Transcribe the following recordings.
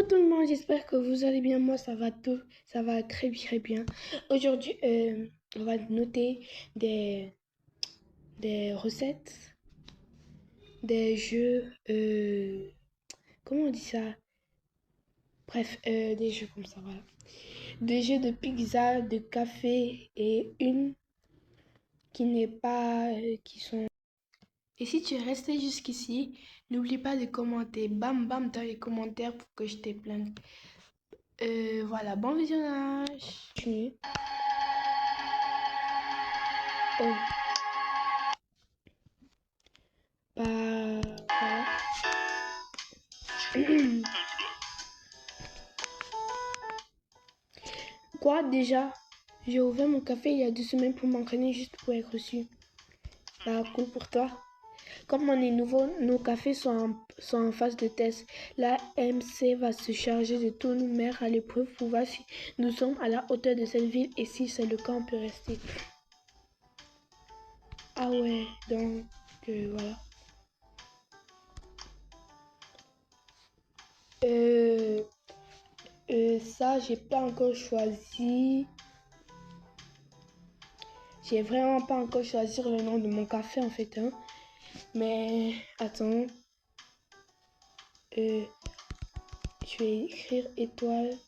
Bonjour tout le monde, j'espère que vous allez bien. Moi, ça va très bien. Aujourd'hui, on va noter des recettes, des jeux, comment on dit ça? Bref, des jeux comme ça, voilà. Des jeux de pizza, de café et une qui n'est pas, qui sont. Et si tu es resté jusqu'ici, n'oublie pas de commenter, bam bam dans les commentaires pour que je te plainte. Voilà, bon visionnage. Continue. Oh, bah, voilà. Quoi, déjà? J'ai ouvert mon café il y a 2 semaines pour m'entraîner juste pour être reçu. Bah, cool pour toi. Comme on est nouveau, nos cafés sont en phase de test. La MC va se charger de tout nous mettre à l'épreuve pour voir si nous sommes à la hauteur de cette ville et si c'est le cas, on peut rester. Ah ouais, donc voilà. Ça, j'ai pas encore choisi. J'ai vraiment pas encore choisi le nom de mon café en fait. Hein. Mais attends. Je vais écrire étoile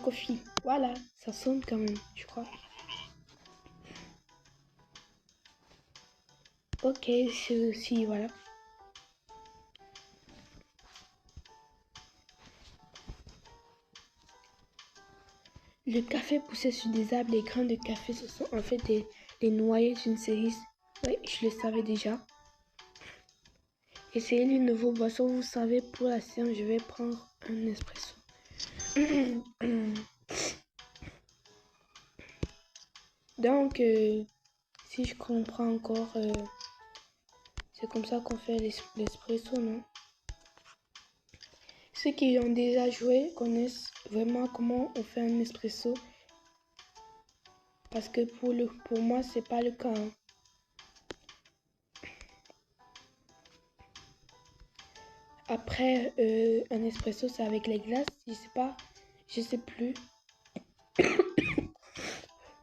coffee. Voilà, ça sonne quand même, je crois. Ok, ceci, voilà. Le café poussé sur des arbres, les grains de café, ce sont en fait les noyaux d'une cerise. Oui, je le savais déjà. Essayez une nouvelle boisson, vous savez, pour la séance, je vais prendre un espresso. Donc, si je comprends encore, c'est comme ça qu'on fait l'espresso, non? Ceux qui ont déjà joué connaissent vraiment comment on fait un espresso. Parce que pour moi, c'est pas le cas. Hein. Après, un espresso, c'est avec les glaces. Je sais plus.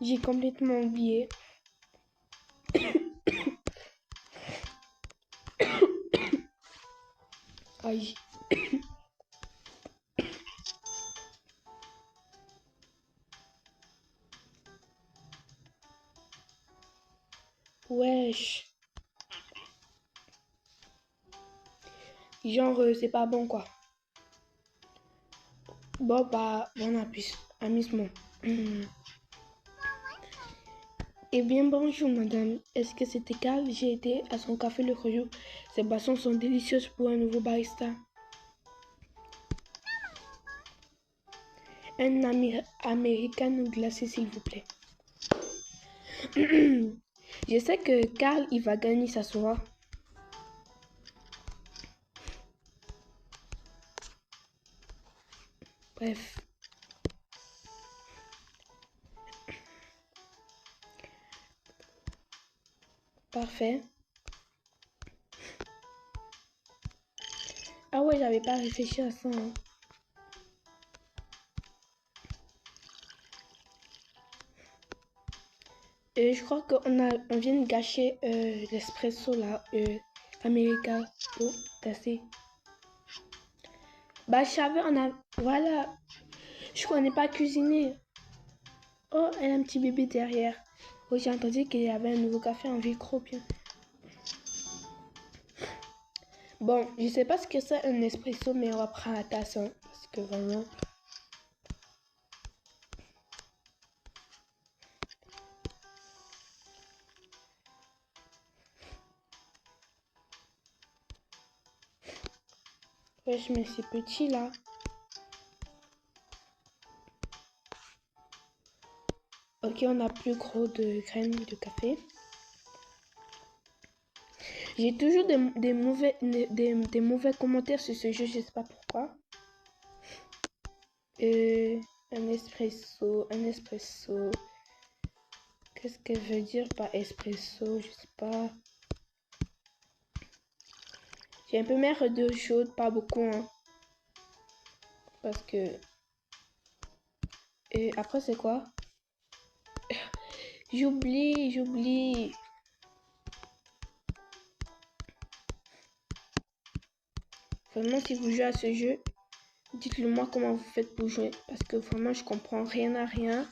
J'ai complètement oublié. Aïe. Wesh. Genre, c'est pas bon, quoi. Bon, bah, bon amusement. Eh bien, bonjour, madame. Est-ce que c'est égal? J'ai été à son café le jour. Ces boissons sont délicieuses pour un nouveau barista. Un americano glacé, s'il vous plaît. Je sais que Carl, il va gagner sa soirée. Bref. Parfait. Ah ouais, j'avais pas réfléchi à ça. Hein. Je crois qu'on vient de gâcher l'espresso là, americano glacé. Bah, je savais, voilà. Je connais pas cuisiner. Oh, elle a un petit bébé derrière. Oh, j'ai entendu qu'il y avait un nouveau café en micro bien. Bon, je sais pas ce que c'est un espresso, mais on va prendre la tasse. Hein, parce que vraiment. Wesh, mais c'est petit là. Ok, on a plus gros de graines de café. J'ai toujours des mauvais commentaires sur ce jeu, je sais pas pourquoi. Un espresso. Qu'est-ce qu'elle veut dire par espresso? Je sais pas. J'ai un peu mer d'eau chaude, pas beaucoup, hein. Parce que... Et après, c'est quoi? J'oublie. Vraiment, si vous jouez à ce jeu, dites-le moi comment vous faites pour jouer. Parce que vraiment, je comprends rien à rien.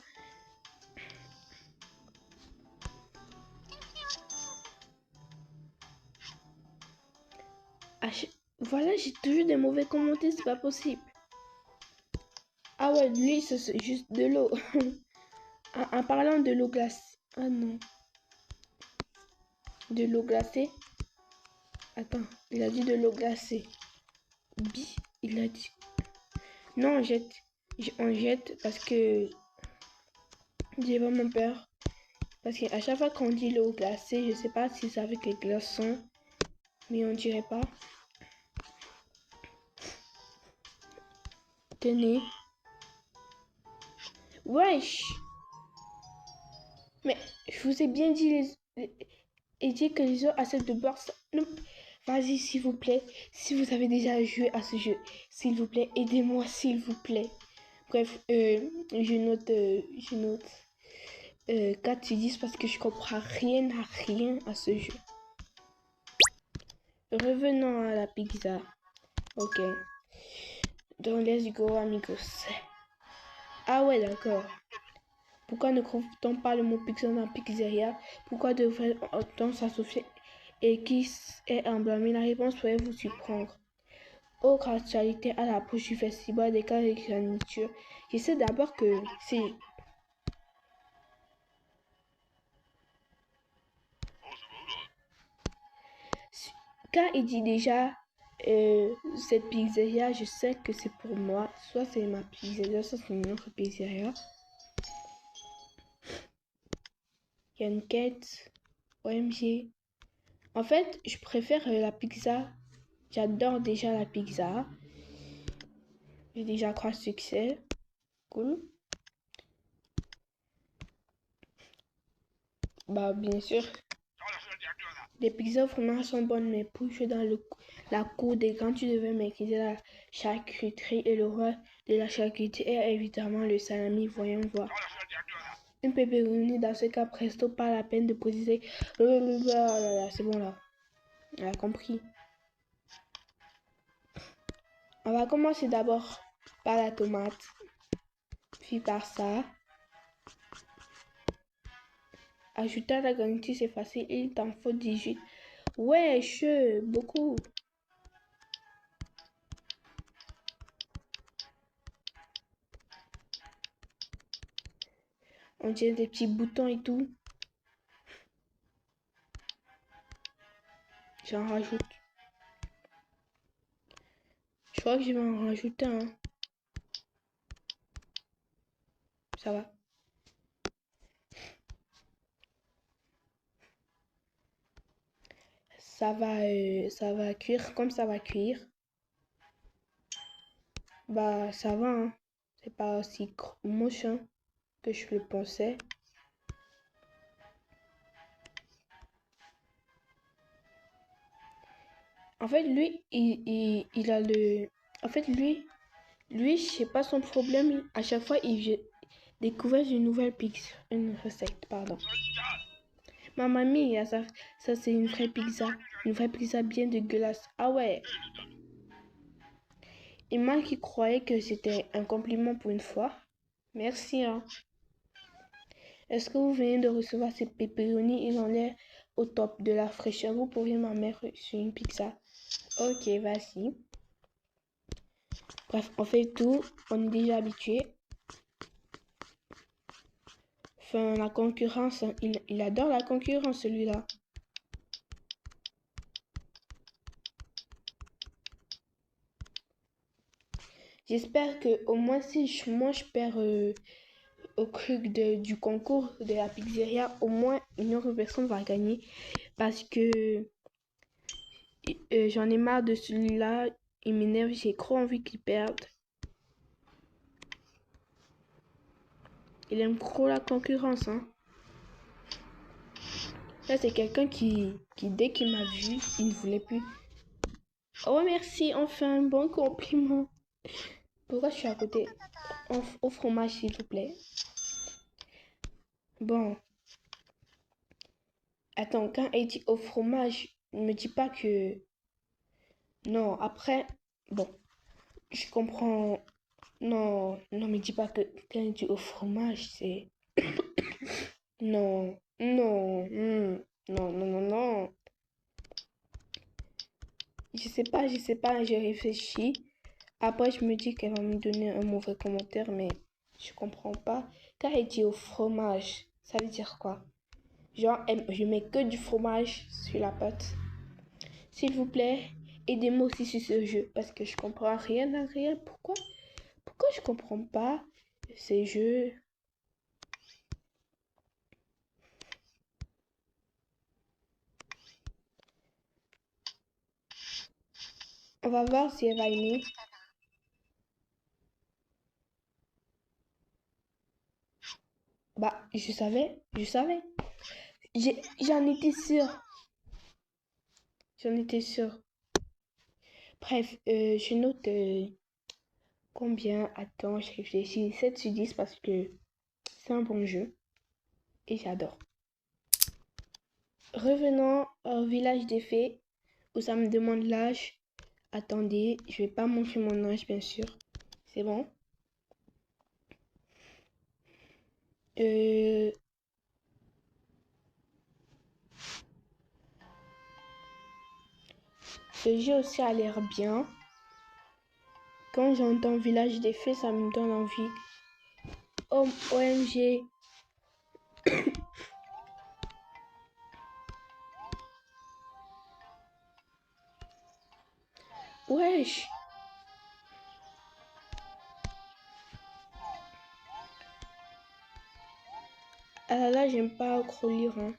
Voilà, j'ai toujours des mauvais commentaires, c'est pas possible. Ah ouais, lui, c'est juste de l'eau. En parlant de l'eau glacée. Ah non. De l'eau glacée. Attends, il a dit de l'eau glacée. Il a dit. Non, on jette. On jette parce que j'ai vraiment peur. Parce qu'à chaque fois qu'on dit l'eau glacée, je sais pas si c'est avec les glaçons. Mais on dirait pas. Tenez. Wesh. Mais je vous ai bien dit et dit que les autres acceptent de boire ça. Non. Vas-y, s'il vous plaît. Si vous avez déjà joué à ce jeu, s'il vous plaît, aidez-moi, s'il vous plaît. Bref, je note 4 sur 10 parce que je comprends rien à ce jeu. Revenons à la pizza. Ok. Donc, let's go, amigos. Ah ouais, d'accord. Pourquoi ne trouve-t-on pas le mot pizza dans pizzeria? Pourquoi devrait-on s'associer et qui est emblâmé? La réponse pourrait vous surprendre. Autre actualité à l'approche du festival des cas de garniture. Je sais d'abord que c'est... Quand il dit déjà cette pizzeria, je sais que c'est pour moi. Soit c'est ma pizzeria, soit c'est une autre pizzeria. Il y a une quête. OMG. En fait, je préfère la pizza. J'adore déjà la pizza. J'ai déjà 3 succès. Cool. Bah, bien sûr. Les pizzas vraiment sont bonnes, mais pour jouer dans la cour des grands, tu devais maîtriser la charcuterie. Et le roi de la charcuterie est évidemment le salami. Voyons voir. Une pepperoni, dans ce cas, presto, pas la peine de préciser. C'est bon là. On a compris. On va commencer d'abord par la tomate. Puis par ça. Ajouter à la garniture, c'est facile. Il t'en faut 18. Wesh, beaucoup. On dirait des petits boutons et tout. J'en rajoute. Je crois que je vais en rajouter un. Ça va. Ça va cuire comme ça va cuire. Bah, ça va, hein. C'est pas aussi moche hein, que je le pensais. En fait, lui, il a le... En fait, lui, je sais pas son problème. À chaque fois, il découvre une nouvelle pizza. Une recette, pardon. Ma mamie, ça c'est une vraie pizza. Une vraie pizza bien dégueulasse. Ah ouais. Et moi qui croyais que c'était un compliment pour une fois. Merci, hein. Est-ce que vous venez de recevoir ces pepperoni? Ils ont l'air au top de la fraîcheur. Vous pourriez m'en mettre sur une pizza. Ok, vas-y. Bref, on fait tout. On est déjà habitué. Enfin, la concurrence, il adore la concurrence, celui-là. J'espère que au moins si moi je perds au truc du concours de la pizzeria, au moins une autre personne va gagner. Parce que j'en ai marre de celui-là. Il m'énerve, j'ai trop envie qu'il perde. Il aime trop la concurrence, hein. Là, c'est quelqu'un qui, dès qu'il m'a vu, il ne voulait plus. Oh, merci, enfin, un bon compliment. Pourquoi je suis à côté? Au fromage, s'il vous plaît. Bon. Attends, quand elle dit au fromage, ne me dis pas que... Non, après... Bon, je comprends... Non, non, me dis pas que quand elle dit au fromage, c'est... Non, non, non, non, non, non. Je sais pas, j'ai réfléchi. Après, je me dis qu'elle va me donner un mauvais commentaire, mais je comprends pas. Quand elle dit au fromage, ça veut dire quoi? Genre, je mets que du fromage sur la pâte. S'il vous plaît, aidez-moi aussi sur ce jeu, parce que je comprends rien à rien. Pourquoi je comprends pas ces jeux? On va voir si elle va aimer. Bah, je savais. J'en étais sûre. J'en étais sûre. Bref, je note combien. Attends, je réfléchis. 7 sur 10 parce que c'est un bon jeu et j'adore. Revenons au village des fées où ça me demande l'âge. Attendez, je vais pas montrer mon âge, bien sûr. C'est bon. Euh, Ce jeu aussi a l'air bien. Quand j'entends village des fées, ça me donne envie. Oh, OMG. Wesh. Ah là là, j'aime pas trop lire. Hein.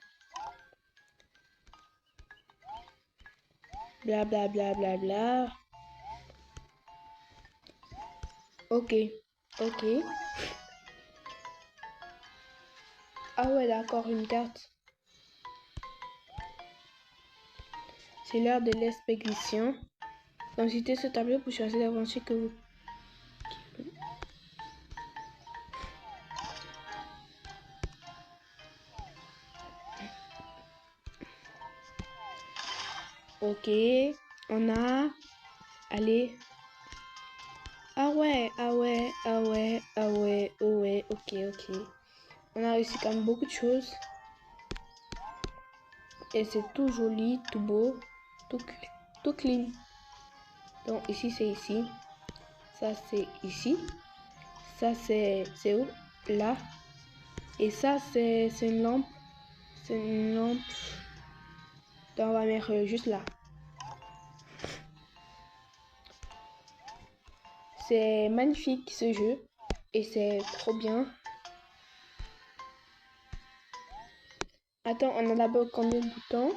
Bla bla bla bla bla. Ok. Ok. Ah ouais, d'accord, une carte. C'est l'heure de l'expédition. Consultez ce tableau pour choisir l'aventure que vous... Ok. On a... Allez. Ah ouais, ah ouais, ah ouais, ah ouais, oh ouais, ok, ok. On a réussi quand même beaucoup de choses. Et c'est tout joli, tout beau, tout clean. Donc ici c'est ici. Ça c'est ici. Ça c'est où? Là. Et ça c'est une lampe. C'est une lampe. Donc on va mettre juste là. C'est magnifique ce jeu. Et c'est trop bien. Attends, on a d'abord combien de boutons?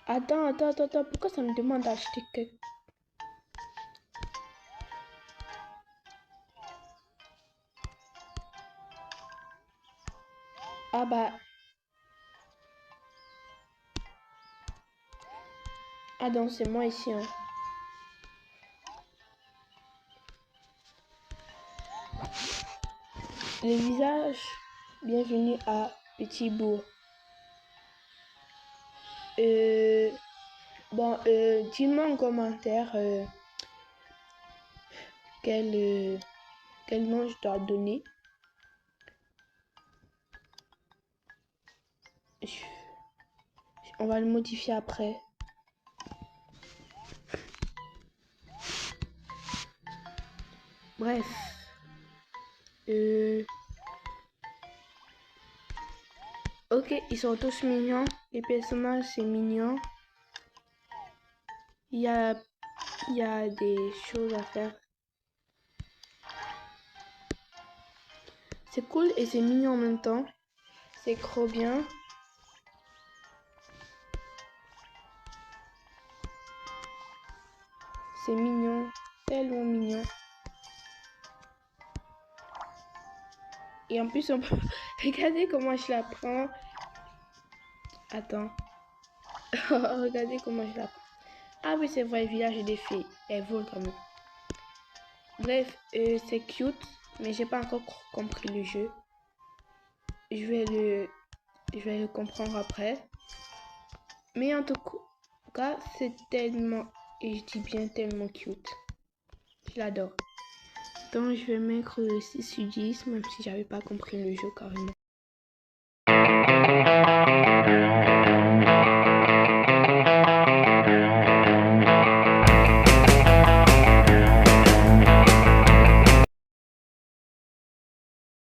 Attends, pourquoi ça me demande d'acheter que... Ah bah... Ah donc c'est moi ici. Hein. Les visages, bienvenue à Petit Bourg. Bon, dis-moi en commentaire quel nom je dois donner. On va le modifier après. Bref. Ok, ils sont tous mignons. Les personnages, c'est mignon. Il y a des choses à faire. C'est cool et c'est mignon en même temps. C'est trop bien. C'est mignon. Tellement mignon. Et en plus, on peut... Regardez comment je la prends. Attends. Regardez comment je l'apprends. Ah oui, c'est vrai, village des filles. Elle vole quand même. Bref, c'est cute, mais j'ai pas encore compris le jeu. Je vais le comprendre après. Mais en tout cas, c'est tellement, et je dis bien tellement cute. Je l'adore. Donc, je vais mettre le 6 sur 10, même si j'avais pas compris le jeu carrément.